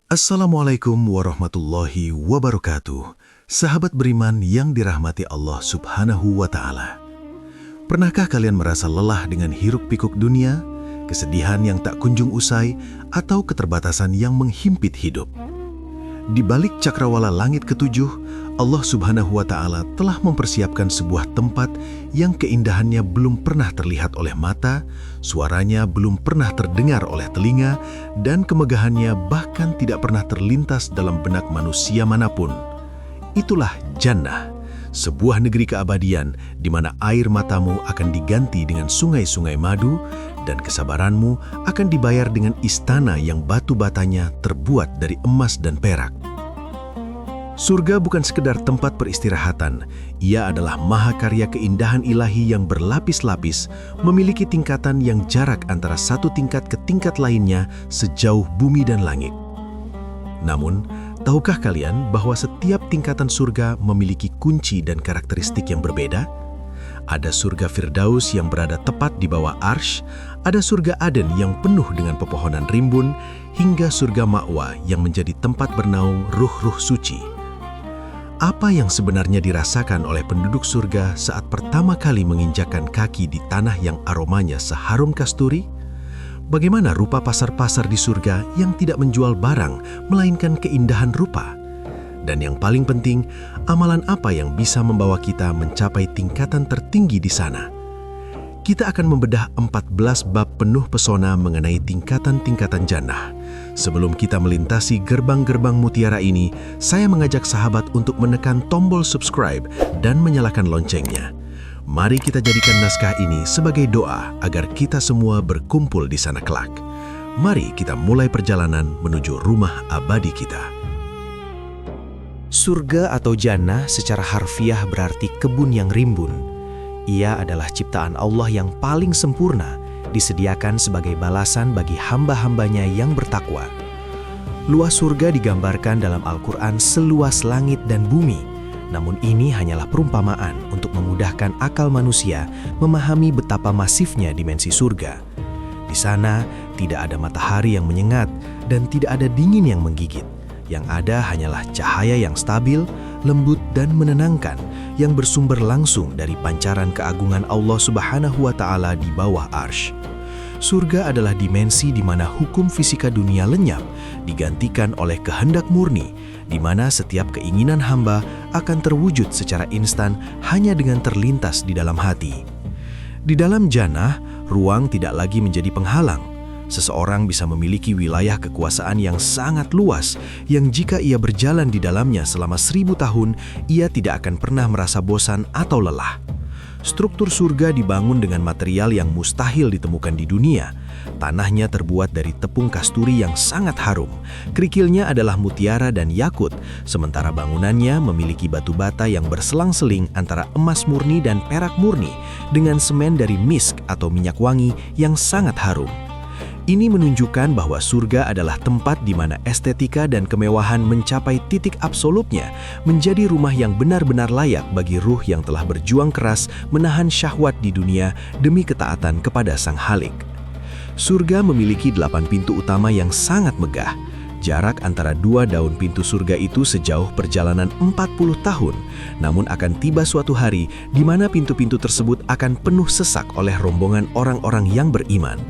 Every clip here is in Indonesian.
Assalamualaikum warahmatullahi wabarakatuh. Sahabat beriman yang dirahmati Allah Subhanahu wa Ta'ala. Pernahkah kalian merasa lelah dengan hiruk-pikuk dunia, kesedihan yang tak kunjung usai, atau keterbatasan yang menghimpit hidup? Di balik cakrawala langit ketujuh, Allah Subhanahu wa Ta'ala telah mempersiapkan sebuah tempat yang keindahannya belum pernah terlihat oleh mata, suaranya belum pernah terdengar oleh telinga, dan kemegahannya bahkan tidak pernah terlintas dalam benak manusia manapun. Itulah Jannah, sebuah negeri keabadian di mana air matamu akan diganti dengan sungai-sungai madu dan kesabaranmu akan dibayar dengan istana yang batu batanya terbuat dari emas dan perak. Surga bukan sekedar tempat peristirahatan, ia adalah mahakarya keindahan ilahi yang berlapis-lapis, memiliki tingkatan yang jarak antara satu tingkat ke tingkat lainnya sejauh bumi dan langit. Namun, tahukah kalian bahwa setiap tingkatan surga memiliki kunci dan karakteristik yang berbeda? Ada surga Firdaus yang berada tepat di bawah Arsy, ada surga Aden yang penuh dengan pepohonan rimbun, hingga surga Ma'wa yang menjadi tempat bernaung ruh-ruh suci. Apa yang sebenarnya dirasakan oleh penduduk surga saat pertama kali menginjakkan kaki di tanah yang aromanya seharum kasturi? Bagaimana rupa pasar-pasar di surga yang tidak menjual barang, melainkan keindahan rupa? Dan yang paling penting, amalan apa yang bisa membawa kita mencapai tingkatan tertinggi di sana? Kita akan membedah 14 bab penuh pesona mengenai tingkatan-tingkatan Jannah. Sebelum kita melintasi gerbang-gerbang mutiara ini, saya mengajak sahabat untuk menekan tombol subscribe dan menyalakan loncengnya. Mari kita jadikan naskah ini sebagai doa agar kita semua berkumpul di sana kelak. Mari kita mulai perjalanan menuju rumah abadi kita. Surga atau Jannah secara harfiah berarti kebun yang rimbun. Ia adalah ciptaan Allah yang paling sempurna, disediakan sebagai balasan bagi hamba-hambanya yang bertakwa. Luas surga digambarkan dalam Al-Quran seluas langit dan bumi, namun ini hanyalah perumpamaan untuk memudahkan akal manusia memahami betapa masifnya dimensi surga. Di sana tidak ada matahari yang menyengat dan tidak ada dingin yang menggigit. Yang ada hanyalah cahaya yang stabil, lembut dan menenangkan yang bersumber langsung dari pancaran keagungan Allah Subhanahu wa Ta'ala di bawah Arsy. Surga adalah dimensi di mana hukum fisika dunia lenyap, digantikan oleh kehendak murni, di mana setiap keinginan hamba akan terwujud secara instan hanya dengan terlintas di dalam hati. Di dalam Jannah, ruang tidak lagi menjadi penghalang. Seseorang bisa memiliki wilayah kekuasaan yang sangat luas, yang jika ia berjalan di dalamnya selama 1000 tahun, ia tidak akan pernah merasa bosan atau lelah. Struktur surga dibangun dengan material yang mustahil ditemukan di dunia. Tanahnya terbuat dari tepung kasturi yang sangat harum. Kerikilnya adalah mutiara dan yakut, sementara bangunannya memiliki batu bata yang berselang-seling antara emas murni dan perak murni, dengan semen dari misk atau minyak wangi yang sangat harum. Ini menunjukkan bahwa surga adalah tempat di mana estetika dan kemewahan mencapai titik absolutnya, menjadi rumah yang benar-benar layak bagi ruh yang telah berjuang keras menahan syahwat di dunia demi ketaatan kepada Sang Khalik. Surga memiliki 8 pintu utama yang sangat megah. Jarak antara 2 daun pintu surga itu sejauh perjalanan 40 tahun, namun akan tiba suatu hari di mana pintu-pintu tersebut akan penuh sesak oleh rombongan orang-orang yang beriman.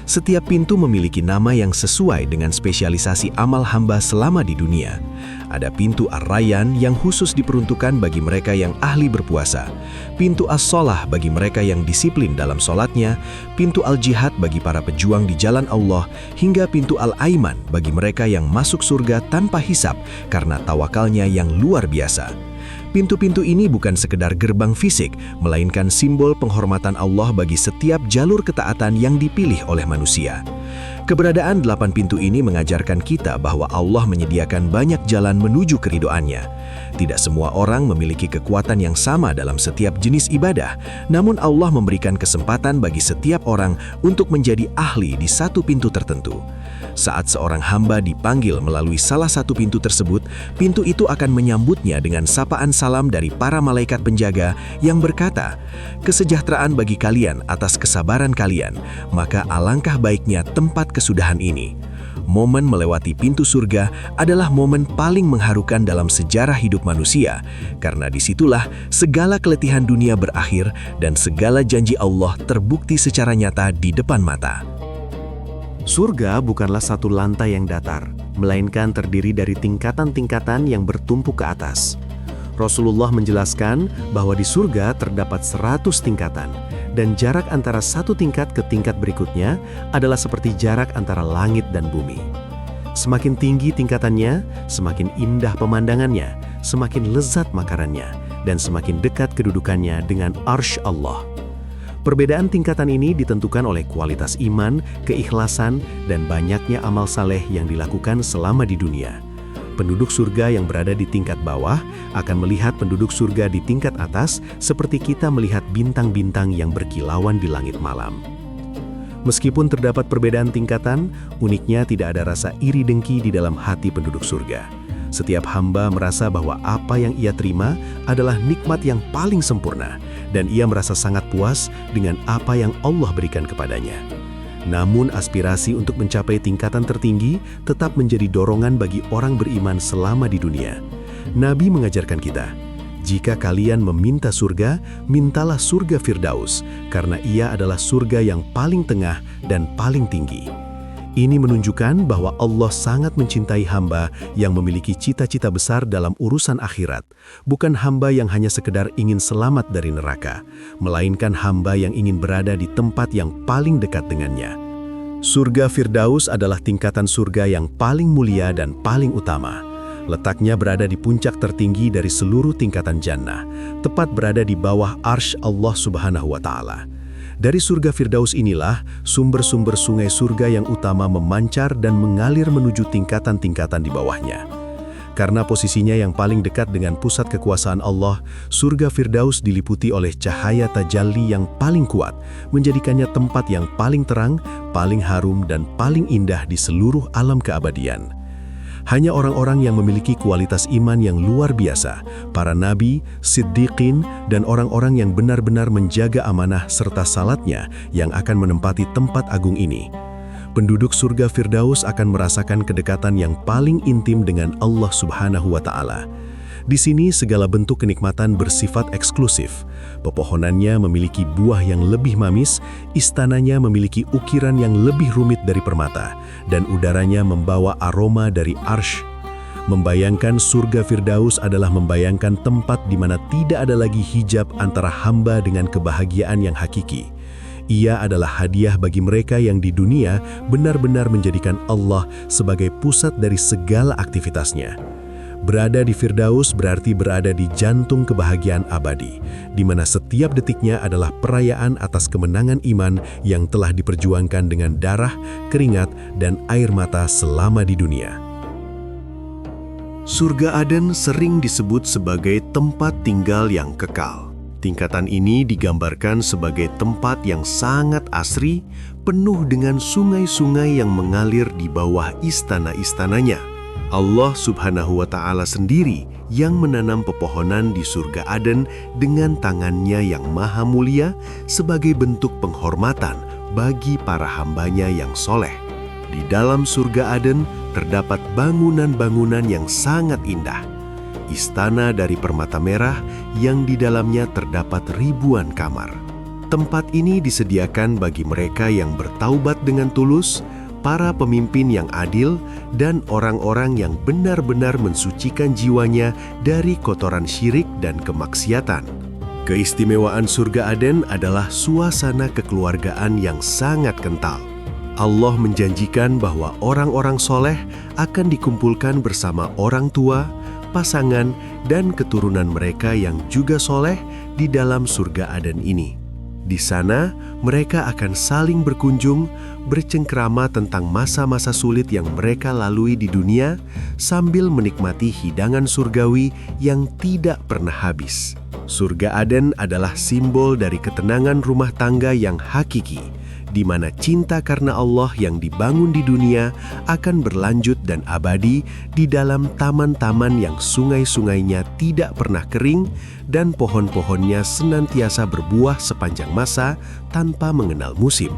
Setiap pintu memiliki nama yang sesuai dengan spesialisasi amal hamba selama di dunia. Ada pintu Ar-Rayyan yang khusus diperuntukkan bagi mereka yang ahli berpuasa, pintu As-Shalah bagi mereka yang disiplin dalam sholatnya, pintu Al-Jihad bagi para pejuang di jalan Allah, hingga pintu Al-Aiman bagi mereka yang masuk surga tanpa hisab karena tawakalnya yang luar biasa. Pintu-pintu ini bukan sekedar gerbang fisik, melainkan simbol penghormatan Allah bagi setiap jalur ketaatan yang dipilih oleh manusia. Keberadaan 8 pintu ini mengajarkan kita bahwa Allah menyediakan banyak jalan menuju keridhoannya. Tidak semua orang memiliki kekuatan yang sama dalam setiap jenis ibadah, namun Allah memberikan kesempatan bagi setiap orang untuk menjadi ahli di satu pintu tertentu. Saat seorang hamba dipanggil melalui salah satu pintu tersebut, pintu itu akan menyambutnya dengan sapaan salam dari para malaikat penjaga yang berkata, "Kesejahteraan bagi kalian atas kesabaran kalian, maka alangkah baiknya tempat kesudahan ini." Momen melewati pintu surga adalah momen paling mengharukan dalam sejarah hidup manusia, karena disitulah segala keletihan dunia berakhir dan segala janji Allah terbukti secara nyata di depan mata. Surga bukanlah satu lantai yang datar, melainkan terdiri dari tingkatan-tingkatan yang bertumpuk ke atas. Rasulullah menjelaskan bahwa di surga terdapat 100 tingkatan, dan jarak antara satu tingkat ke tingkat berikutnya adalah seperti jarak antara langit dan bumi. Semakin tinggi tingkatannya, semakin indah pemandangannya, semakin lezat makanannya, dan semakin dekat kedudukannya dengan arsy Allah. Perbedaan tingkatan ini ditentukan oleh kualitas iman, keikhlasan, dan banyaknya amal saleh yang dilakukan selama di dunia. Penduduk surga yang berada di tingkat bawah akan melihat penduduk surga di tingkat atas seperti kita melihat bintang-bintang yang berkilauan di langit malam. Meskipun terdapat perbedaan tingkatan, uniknya tidak ada rasa iri dengki di dalam hati penduduk surga. Setiap hamba merasa bahwa apa yang ia terima adalah nikmat yang paling sempurna, dan ia merasa sangat puas dengan apa yang Allah berikan kepadanya. Namun aspirasi untuk mencapai tingkatan tertinggi tetap menjadi dorongan bagi orang beriman selama di dunia. Nabi mengajarkan kita, jika kalian meminta surga, mintalah surga Firdaus, karena ia adalah surga yang paling tengah dan paling tinggi. Ini menunjukkan bahwa Allah sangat mencintai hamba yang memiliki cita-cita besar dalam urusan akhirat, bukan hamba yang hanya sekedar ingin selamat dari neraka, melainkan hamba yang ingin berada di tempat yang paling dekat dengannya. Surga Firdaus adalah tingkatan surga yang paling mulia dan paling utama. Letaknya berada di puncak tertinggi dari seluruh tingkatan jannah, tepat berada di bawah arsy Allah Subhanahu wa Ta'ala. Dari surga Firdaus inilah sumber-sumber sungai surga yang utama memancar dan mengalir menuju tingkatan-tingkatan di bawahnya. Karena posisinya yang paling dekat dengan pusat kekuasaan Allah, surga Firdaus diliputi oleh cahaya tajalli yang paling kuat, menjadikannya tempat yang paling terang, paling harum, dan paling indah di seluruh alam keabadian. Hanya orang-orang yang memiliki kualitas iman yang luar biasa, para nabi, siddiqin, dan orang-orang yang benar-benar menjaga amanah serta salatnya yang akan menempati tempat agung ini. Penduduk surga Firdaus akan merasakan kedekatan yang paling intim dengan Allah Subhanahu wa Ta'ala. Di sini segala bentuk kenikmatan bersifat eksklusif. Pepohonannya memiliki buah yang lebih mamis, istananya memiliki ukiran yang lebih rumit dari permata, dan udaranya membawa aroma dari arsy. Membayangkan surga Firdaus adalah membayangkan tempat di mana tidak ada lagi hijab antara hamba dengan kebahagiaan yang hakiki. Ia adalah hadiah bagi mereka yang di dunia benar-benar menjadikan Allah sebagai pusat dari segala aktivitasnya. Berada di Firdaus berarti berada di jantung kebahagiaan abadi, di mana setiap detiknya adalah perayaan atas kemenangan iman yang telah diperjuangkan dengan darah, keringat, dan air mata selama di dunia. Surga Aden sering disebut sebagai tempat tinggal yang kekal. Tingkatan ini digambarkan sebagai tempat yang sangat asri, penuh dengan sungai-sungai yang mengalir di bawah istana-istananya. Allah Subhanahu wa Ta'ala sendiri yang menanam pepohonan di surga Aden dengan tangannya yang maha mulia sebagai bentuk penghormatan bagi para hambanya yang soleh. Di dalam surga Aden terdapat bangunan-bangunan yang sangat indah. Istana dari permata merah yang di dalamnya terdapat ribuan kamar. Tempat ini disediakan bagi mereka yang bertaubat dengan tulus, para pemimpin yang adil, dan orang-orang yang benar-benar mensucikan jiwanya dari kotoran syirik dan kemaksiatan. Keistimewaan surga Aden adalah suasana kekeluargaan yang sangat kental. Allah menjanjikan bahwa orang-orang soleh akan dikumpulkan bersama orang tua, pasangan, dan keturunan mereka yang juga soleh di dalam surga Aden ini. Di sana, mereka akan saling berkunjung, bercengkrama tentang masa-masa sulit yang mereka lalui di dunia, sambil menikmati hidangan surgawi yang tidak pernah habis. Surga Aden adalah simbol dari ketenangan rumah tangga yang hakiki, di mana cinta karena Allah yang dibangun di dunia akan berlanjut dan abadi di dalam taman-taman yang sungai-sungainya tidak pernah kering dan pohon-pohonnya senantiasa berbuah sepanjang masa tanpa mengenal musim.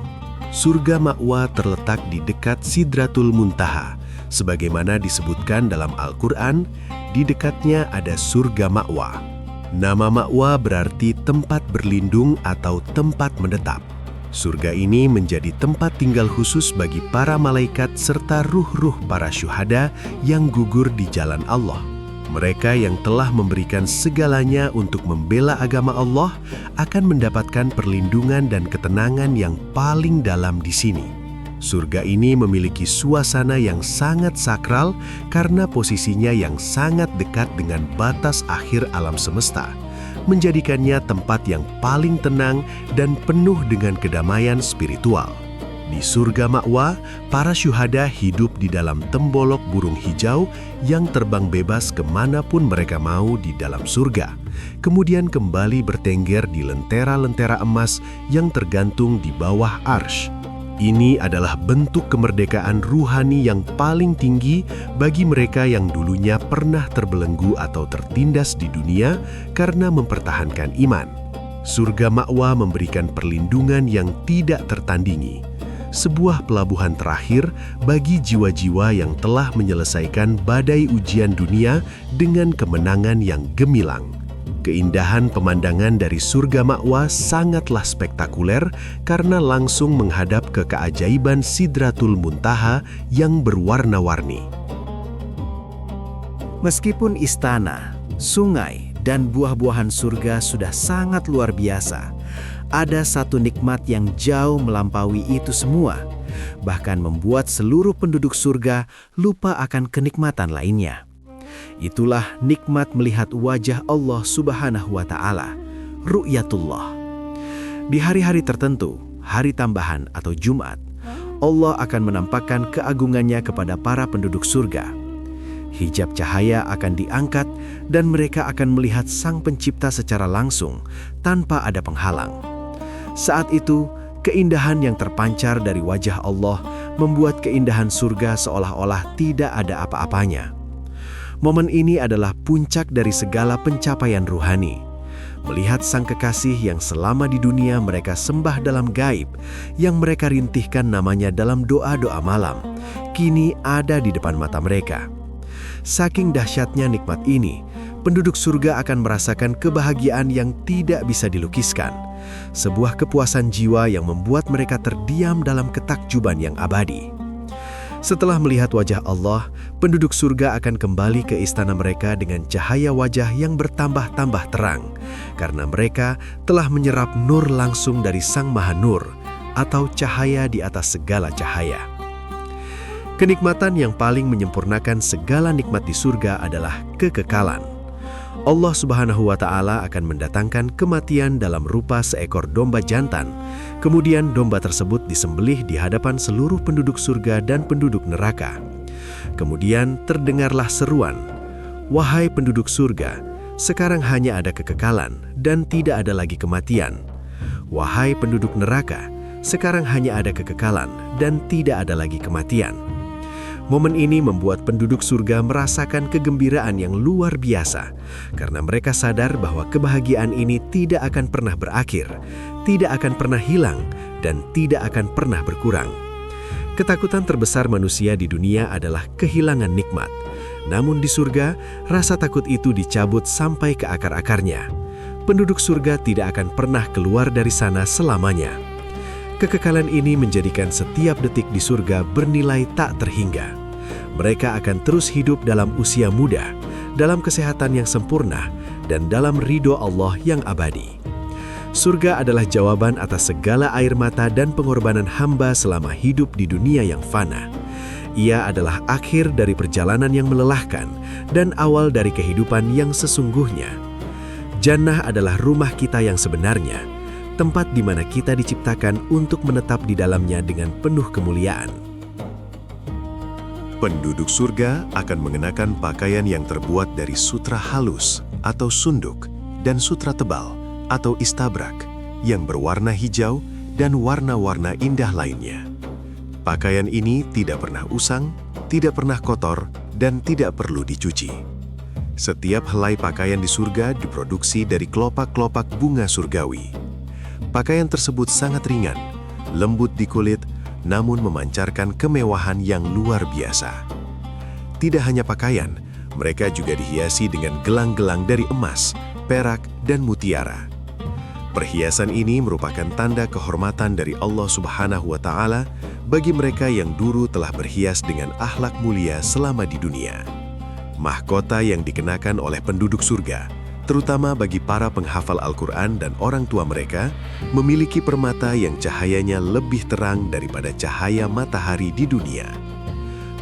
Surga Ma'wa terletak di dekat Sidratul Muntaha. Sebagaimana disebutkan dalam Al-Quran, di dekatnya ada surga Ma'wa. Nama Ma'wa berarti tempat berlindung atau tempat menetap. Surga ini menjadi tempat tinggal khusus bagi para malaikat serta ruh-ruh para syuhada yang gugur di jalan Allah. Mereka yang telah memberikan segalanya untuk membela agama Allah akan mendapatkan perlindungan dan ketenangan yang paling dalam di sini. Surga ini memiliki suasana yang sangat sakral karena posisinya yang sangat dekat dengan batas akhir alam semesta, menjadikannya tempat yang paling tenang dan penuh dengan kedamaian spiritual. Di surga Ma'wa, para syuhada hidup di dalam tembolok burung hijau yang terbang bebas kemanapun mereka mau di dalam surga, kemudian kembali bertengger di lentera-lentera emas yang tergantung di bawah arsy. Ini adalah bentuk kemerdekaan ruhani yang paling tinggi bagi mereka yang dulunya pernah terbelenggu atau tertindas di dunia karena mempertahankan iman. Surga Ma'wa memberikan perlindungan yang tidak tertandingi, sebuah pelabuhan terakhir bagi jiwa-jiwa yang telah menyelesaikan badai ujian dunia dengan kemenangan yang gemilang. Keindahan pemandangan dari surga Ma'wa sangatlah spektakuler karena langsung menghadap ke keajaiban Sidratul Muntaha yang berwarna-warni. Meskipun istana, sungai, dan buah-buahan surga sudah sangat luar biasa, ada satu nikmat yang jauh melampaui itu semua, bahkan membuat seluruh penduduk surga lupa akan kenikmatan lainnya. Itulah nikmat melihat wajah Allah Subhanahu wa Ta'ala, ru'yatullah. Di hari-hari tertentu, hari tambahan atau Jumat, Allah akan menampakkan keagungannya kepada para penduduk surga. Hijab cahaya akan diangkat dan mereka akan melihat Sang Pencipta secara langsung tanpa ada penghalang. Saat itu, keindahan yang terpancar dari wajah Allah membuat keindahan surga seolah-olah tidak ada apa-apanya. Momen ini adalah puncak dari segala pencapaian ruhani. Melihat Sang Kekasih yang selama di dunia mereka sembah dalam gaib, yang mereka rintihkan namanya dalam doa-doa malam, kini ada di depan mata mereka. Saking dahsyatnya nikmat ini, penduduk surga akan merasakan kebahagiaan yang tidak bisa dilukiskan. Sebuah kepuasan jiwa yang membuat mereka terdiam dalam ketakjuban yang abadi. Setelah melihat wajah Allah, penduduk surga akan kembali ke istana mereka dengan cahaya wajah yang bertambah-tambah terang, karena mereka telah menyerap nur langsung dari Sang Maha Nur, atau cahaya di atas segala cahaya. Kenikmatan yang paling menyempurnakan segala nikmat di surga adalah kekekalan. Allah Subhanahu wa Ta'ala akan mendatangkan kematian dalam rupa seekor domba jantan. Kemudian domba tersebut disembelih di hadapan seluruh penduduk surga dan penduduk neraka. Kemudian terdengarlah seruan, "Wahai penduduk surga, sekarang hanya ada kekekalan dan tidak ada lagi kematian. Wahai penduduk neraka, sekarang hanya ada kekekalan dan tidak ada lagi kematian." Momen ini membuat penduduk surga merasakan kegembiraan yang luar biasa, karena mereka sadar bahwa kebahagiaan ini tidak akan pernah berakhir, tidak akan pernah hilang, dan tidak akan pernah berkurang. Ketakutan terbesar manusia di dunia adalah kehilangan nikmat. Namun di surga, rasa takut itu dicabut sampai ke akar-akarnya. Penduduk surga tidak akan pernah keluar dari sana selamanya. Kekekalan ini menjadikan setiap detik di surga bernilai tak terhingga. Mereka akan terus hidup dalam usia muda, dalam kesehatan yang sempurna, dan dalam ridho Allah yang abadi. Surga adalah jawaban atas segala air mata dan pengorbanan hamba selama hidup di dunia yang fana. Ia adalah akhir dari perjalanan yang melelahkan dan awal dari kehidupan yang sesungguhnya. Jannah adalah rumah kita yang sebenarnya, tempat di mana kita diciptakan untuk menetap di dalamnya dengan penuh kemuliaan. Penduduk surga akan mengenakan pakaian yang terbuat dari sutra halus atau sunduk dan sutra tebal atau istabrak yang berwarna hijau dan warna-warna indah lainnya. Pakaian ini tidak pernah usang, tidak pernah kotor, dan tidak perlu dicuci. Setiap helai pakaian di surga diproduksi dari kelopak-kelopak bunga surgawi. Pakaian tersebut sangat ringan, lembut di kulit, namun memancarkan kemewahan yang luar biasa. Tidak hanya pakaian, mereka juga dihiasi dengan gelang-gelang dari emas, perak, dan mutiara. Perhiasan ini merupakan tanda kehormatan dari Allah Subhanahu wa Ta'ala bagi mereka yang dulu telah berhias dengan akhlak mulia selama di dunia. Mahkota yang dikenakan oleh penduduk surga, terutama bagi para penghafal Al-Quran dan orang tua mereka, memiliki permata yang cahayanya lebih terang daripada cahaya matahari di dunia.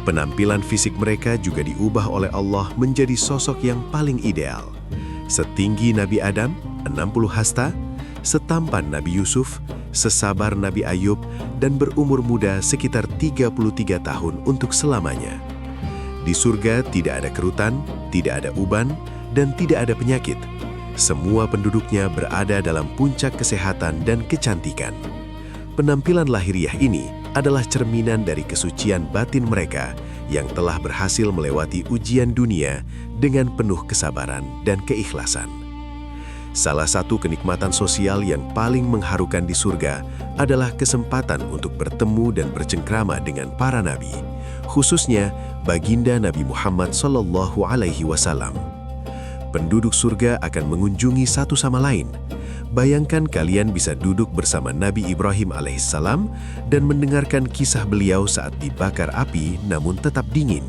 Penampilan fisik mereka juga diubah oleh Allah menjadi sosok yang paling ideal. Setinggi Nabi Adam, 60 hasta, setampan Nabi Yusuf, sesabar Nabi Ayub, dan berumur muda sekitar 33 tahun untuk selamanya. Di surga tidak ada kerutan, tidak ada uban, dan tidak ada penyakit. Semua penduduknya berada dalam puncak kesehatan dan kecantikan. Penampilan lahiriah ini adalah cerminan dari kesucian batin mereka yang telah berhasil melewati ujian dunia dengan penuh kesabaran dan keikhlasan. Salah satu kenikmatan sosial yang paling mengharukan di surga adalah kesempatan untuk bertemu dan bercengkrama dengan para nabi, khususnya baginda Nabi Muhammad SAW. Penduduk surga akan mengunjungi satu sama lain. Bayangkan kalian bisa duduk bersama Nabi Ibrahim alaihissalam dan mendengarkan kisah beliau saat dibakar api namun tetap dingin.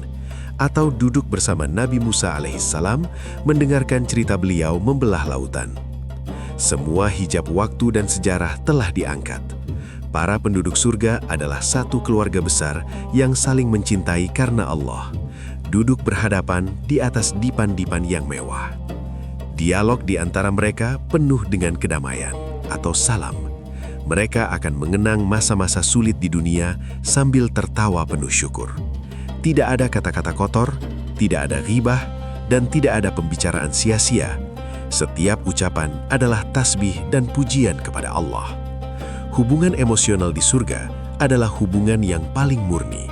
Atau duduk bersama Nabi Musa alaihissalam mendengarkan cerita beliau membelah lautan. Semua hijab waktu dan sejarah telah diangkat. Para penduduk surga adalah satu keluarga besar yang saling mencintai karena Allah. Duduk berhadapan di atas dipan-dipan yang mewah. Dialog di antara mereka penuh dengan kedamaian atau salam. Mereka akan mengenang masa-masa sulit di dunia sambil tertawa penuh syukur. Tidak ada kata-kata kotor, tidak ada ghibah, dan tidak ada pembicaraan sia-sia. Setiap ucapan adalah tasbih dan pujian kepada Allah. Hubungan emosional di surga adalah hubungan yang paling murni.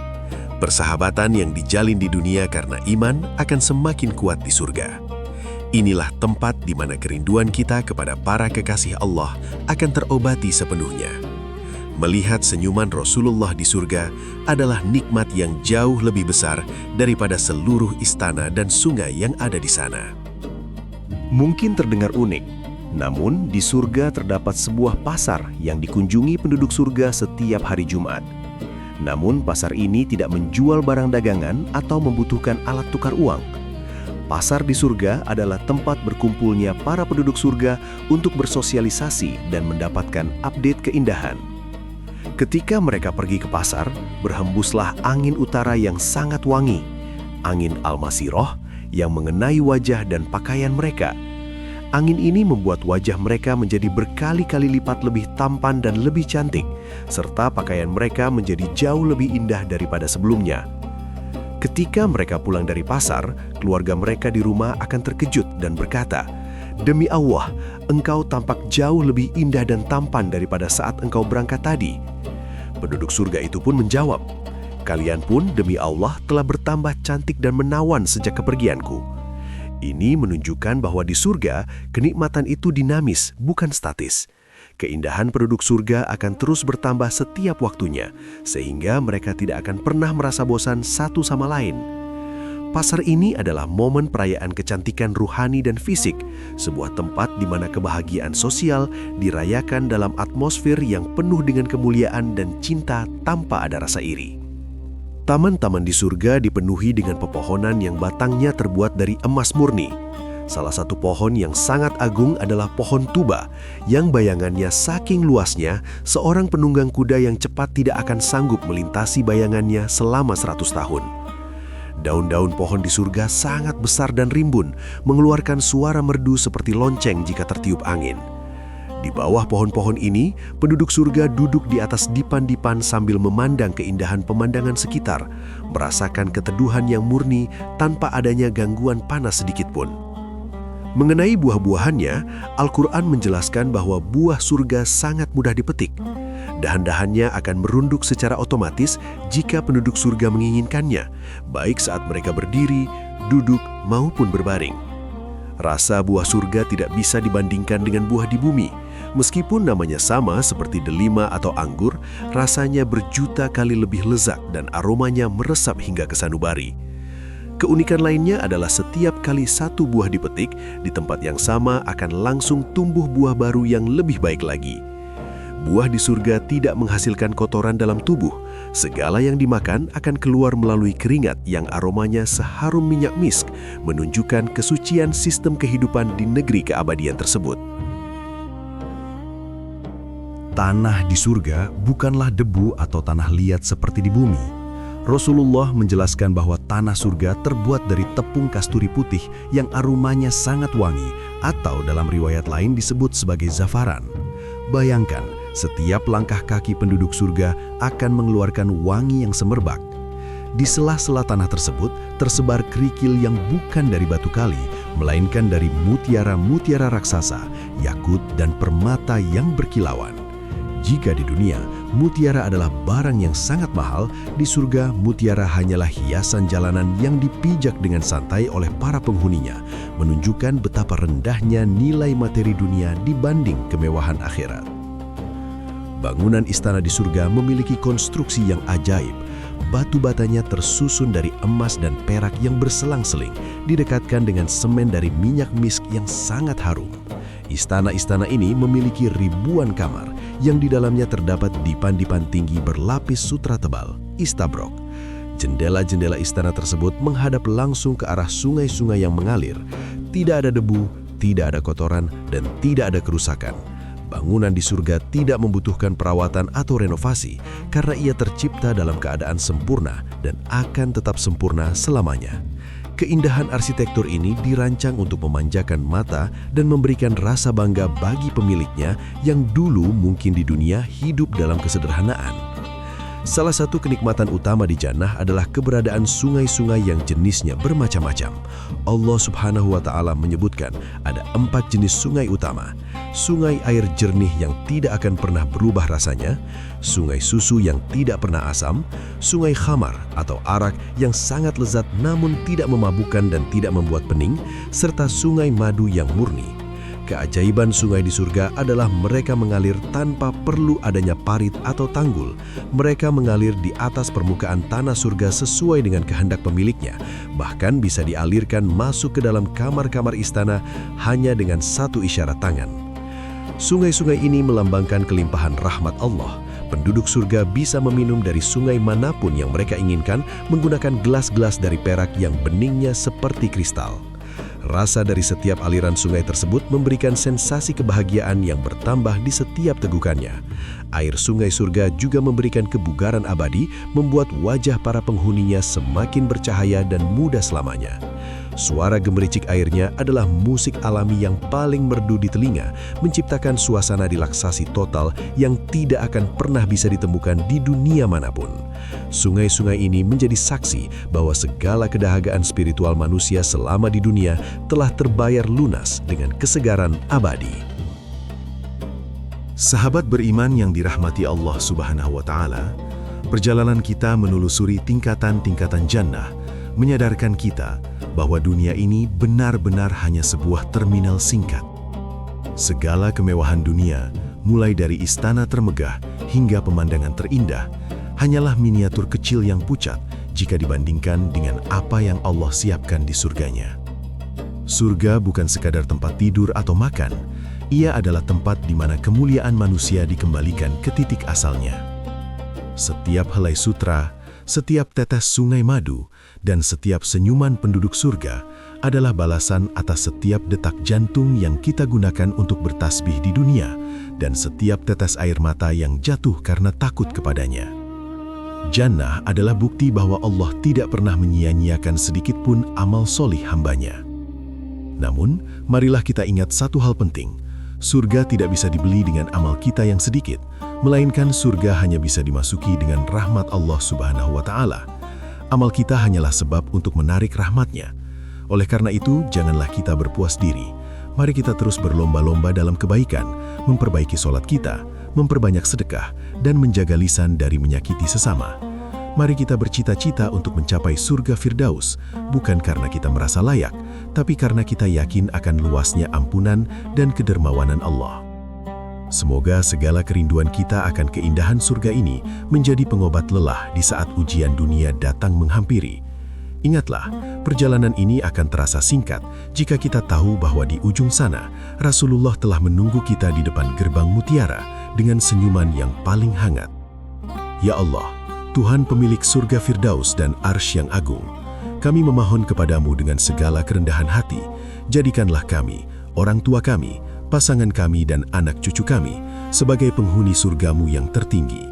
Persahabatan yang dijalin di dunia karena iman akan semakin kuat di surga. Inilah tempat di mana kerinduan kita kepada para kekasih Allah akan terobati sepenuhnya. Melihat senyuman Rasulullah di surga adalah nikmat yang jauh lebih besar daripada seluruh istana dan sungai yang ada di sana. Mungkin terdengar unik, namun di surga terdapat sebuah pasar yang dikunjungi penduduk surga setiap hari Jumat. Namun pasar ini tidak menjual barang dagangan atau membutuhkan alat tukar uang. Pasar di surga adalah tempat berkumpulnya para penduduk surga untuk bersosialisasi dan mendapatkan update keindahan. Ketika mereka pergi ke pasar, berhembuslah angin utara yang sangat wangi, angin Al-Masiroh yang mengenai wajah dan pakaian mereka. Angin ini membuat wajah mereka menjadi berkali-kali lipat lebih tampan dan lebih cantik, serta pakaian mereka menjadi jauh lebih indah daripada sebelumnya. Ketika mereka pulang dari pasar, keluarga mereka di rumah akan terkejut dan berkata, "Demi Allah, engkau tampak jauh lebih indah dan tampan daripada saat engkau berangkat tadi." Penduduk surga itu pun menjawab, "Kalian pun demi Allah telah bertambah cantik dan menawan sejak kepergianku." Ini menunjukkan bahwa di surga, kenikmatan itu dinamis, bukan statis. Keindahan penduduk surga akan terus bertambah setiap waktunya, sehingga mereka tidak akan pernah merasa bosan satu sama lain. Pasar ini adalah momen perayaan kecantikan ruhani dan fisik, sebuah tempat di mana kebahagiaan sosial dirayakan dalam atmosfer yang penuh dengan kemuliaan dan cinta tanpa ada rasa iri. Taman-taman di surga dipenuhi dengan pepohonan yang batangnya terbuat dari emas murni. Salah satu pohon yang sangat agung adalah pohon tuba, yang bayangannya saking luasnya, seorang penunggang kuda yang cepat tidak akan sanggup melintasi bayangannya selama 100 tahun. Daun-daun pohon di surga sangat besar dan rimbun, mengeluarkan suara merdu seperti lonceng jika tertiup angin. Di bawah pohon-pohon ini, penduduk surga duduk di atas dipan-dipan sambil memandang keindahan pemandangan sekitar, merasakan keteduhan yang murni tanpa adanya gangguan panas sedikit pun. Mengenai buah-buahannya, Al-Quran menjelaskan bahwa buah surga sangat mudah dipetik. Dahan-dahannya akan merunduk secara otomatis jika penduduk surga menginginkannya, baik saat mereka berdiri, duduk, maupun berbaring. Rasa buah surga tidak bisa dibandingkan dengan buah di bumi. Meskipun namanya sama seperti delima atau anggur, rasanya berjuta kali lebih lezat dan aromanya meresap hingga ke sanubari. Keunikan lainnya adalah setiap kali satu buah dipetik, di tempat yang sama akan langsung tumbuh buah baru yang lebih baik lagi. Buah di surga tidak menghasilkan kotoran dalam tubuh. Segala yang dimakan akan keluar melalui keringat yang aromanya seharum minyak misk, menunjukkan kesucian sistem kehidupan di negeri keabadian tersebut. Tanah di surga bukanlah debu atau tanah liat seperti di bumi. Rasulullah menjelaskan bahwa tanah surga terbuat dari tepung kasturi putih yang aromanya sangat wangi atau dalam riwayat lain disebut sebagai zafaran. Bayangkan, setiap langkah kaki penduduk surga akan mengeluarkan wangi yang semerbak. Di sela-sela tanah tersebut tersebar kerikil yang bukan dari batu kali, melainkan dari mutiara-mutiara raksasa, yakut dan permata yang berkilauan. Jika di dunia, mutiara adalah barang yang sangat mahal, di surga mutiara hanyalah hiasan jalanan yang dipijak dengan santai oleh para penghuninya, menunjukkan betapa rendahnya nilai materi dunia dibanding kemewahan akhirat. Bangunan istana di surga memiliki konstruksi yang ajaib. Batu batanya tersusun dari emas dan perak yang berselang-seling, didekatkan dengan semen dari minyak misk yang sangat harum. Istana-istana ini memiliki ribuan kamar, yang di dalamnya terdapat dipan-dipan tinggi berlapis sutra tebal, istabrok. Jendela-jendela istana tersebut menghadap langsung ke arah sungai-sungai yang mengalir. Tidak ada debu, tidak ada kotoran, dan tidak ada kerusakan. Bangunan di surga tidak membutuhkan perawatan atau renovasi karena ia tercipta dalam keadaan sempurna dan akan tetap sempurna selamanya. Keindahan arsitektur ini dirancang untuk memanjakan mata dan memberikan rasa bangga bagi pemiliknya yang dulu mungkin di dunia hidup dalam kesederhanaan. Salah satu kenikmatan utama di Jannah adalah keberadaan sungai-sungai yang jenisnya bermacam-macam. Allah Subhanahu wa Ta'ala menyebutkan ada 4 jenis sungai utama. Sungai air jernih yang tidak akan pernah berubah rasanya, sungai susu yang tidak pernah asam, sungai khamar atau arak yang sangat lezat namun tidak memabukkan dan tidak membuat pening, serta sungai madu yang murni. Keajaiban sungai di surga adalah mereka mengalir tanpa perlu adanya parit atau tanggul. Mereka mengalir di atas permukaan tanah surga sesuai dengan kehendak pemiliknya. Bahkan bisa dialirkan masuk ke dalam kamar-kamar istana hanya dengan satu isyarat tangan. Sungai-sungai ini melambangkan kelimpahan rahmat Allah. Penduduk surga bisa meminum dari sungai manapun yang mereka inginkan menggunakan gelas-gelas dari perak yang beningnya seperti kristal. Rasa dari setiap aliran sungai tersebut memberikan sensasi kebahagiaan yang bertambah di setiap tegukannya. Air sungai surga juga memberikan kebugaran abadi, membuat wajah para penghuninya semakin bercahaya dan muda selamanya. Suara gemericik airnya adalah musik alami yang paling merdu di telinga, menciptakan suasana relaksasi total yang tidak akan pernah bisa ditemukan di dunia manapun. Sungai-sungai ini menjadi saksi bahwa segala kedahagaan spiritual manusia selama di dunia telah terbayar lunas dengan kesegaran abadi. Sahabat beriman yang dirahmati Allah Subhanahu wa Ta'ala, perjalanan kita menelusuri tingkatan-tingkatan jannah menyadarkan kita bahwa dunia ini benar-benar hanya sebuah terminal singkat. Segala kemewahan dunia, mulai dari istana termegah hingga pemandangan terindah, hanyalah miniatur kecil yang pucat jika dibandingkan dengan apa yang Allah siapkan di surganya. Surga bukan sekadar tempat tidur atau makan, ia adalah tempat di mana kemuliaan manusia dikembalikan ke titik asalnya. Setiap helai sutra, setiap tetes sungai madu, dan setiap senyuman penduduk surga adalah balasan atas setiap detak jantung yang kita gunakan untuk bertasbih di dunia dan setiap tetes air mata yang jatuh karena takut kepadanya. Jannah adalah bukti bahwa Allah tidak pernah menyia-nyiakan sedikit pun amal solih hambanya. Namun, marilah kita ingat satu hal penting. Surga tidak bisa dibeli dengan amal kita yang sedikit, melainkan surga hanya bisa dimasuki dengan rahmat Allah Subhanahu wa Ta'ala. Amal kita hanyalah sebab untuk menarik rahmat-Nya. Oleh karena itu, janganlah kita berpuas diri. Mari kita terus berlomba-lomba dalam kebaikan, memperbaiki sholat kita, memperbanyak sedekah, dan menjaga lisan dari menyakiti sesama. Mari kita bercita-cita untuk mencapai surga Firdaus, bukan karena kita merasa layak, tapi karena kita yakin akan luasnya ampunan dan kedermawanan Allah. Semoga segala kerinduan kita akan keindahan surga ini menjadi pengobat lelah di saat ujian dunia datang menghampiri. Ingatlah, perjalanan ini akan terasa singkat jika kita tahu bahwa di ujung sana Rasulullah telah menunggu kita di depan gerbang mutiara dengan senyuman yang paling hangat. Ya Allah, Tuhan pemilik surga Firdaus dan Arsy yang agung, kami memohon kepadamu dengan segala kerendahan hati, jadikanlah kami, orang tua kami, pasangan kami dan anak cucu kami sebagai penghuni surgamu yang tertinggi.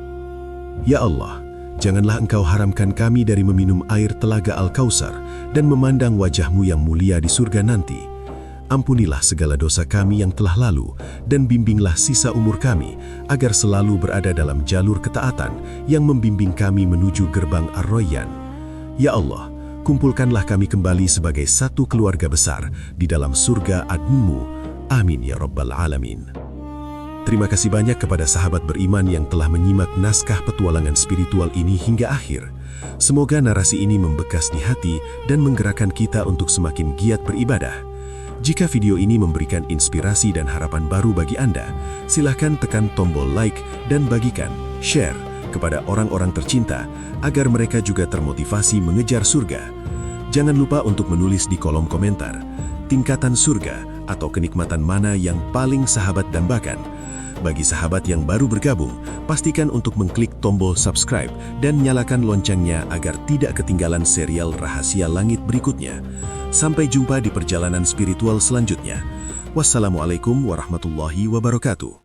Ya Allah, janganlah Engkau haramkan kami dari meminum air telaga Al-Kautsar dan memandang wajah-Mu yang mulia di surga nanti. Ampunilah segala dosa kami yang telah lalu dan bimbinglah sisa umur kami agar selalu berada dalam jalur ketaatan yang membimbing kami menuju gerbang Ar-Rayyan. Ya Allah, kumpulkanlah kami kembali sebagai satu keluarga besar di dalam surga Adn-Mu. Amin ya Rabbal Alamin. Terima kasih banyak kepada sahabat beriman yang telah menyimak naskah petualangan spiritual ini hingga akhir. Semoga narasi ini membekas di hati dan menggerakkan kita untuk semakin giat beribadah. Jika video ini memberikan inspirasi dan harapan baru bagi Anda, silakan tekan tombol like dan bagikan, share kepada orang-orang tercinta agar mereka juga termotivasi mengejar surga. Jangan lupa untuk menulis di kolom komentar, tingkatan surga atau kenikmatan mana yang paling sahabat dambakan. Bagi sahabat yang baru bergabung, pastikan untuk mengklik tombol subscribe dan nyalakan loncengnya agar tidak ketinggalan serial Rahasia Langit berikutnya. Sampai jumpa di perjalanan spiritual selanjutnya. Wassalamualaikum warahmatullahi wabarakatuh.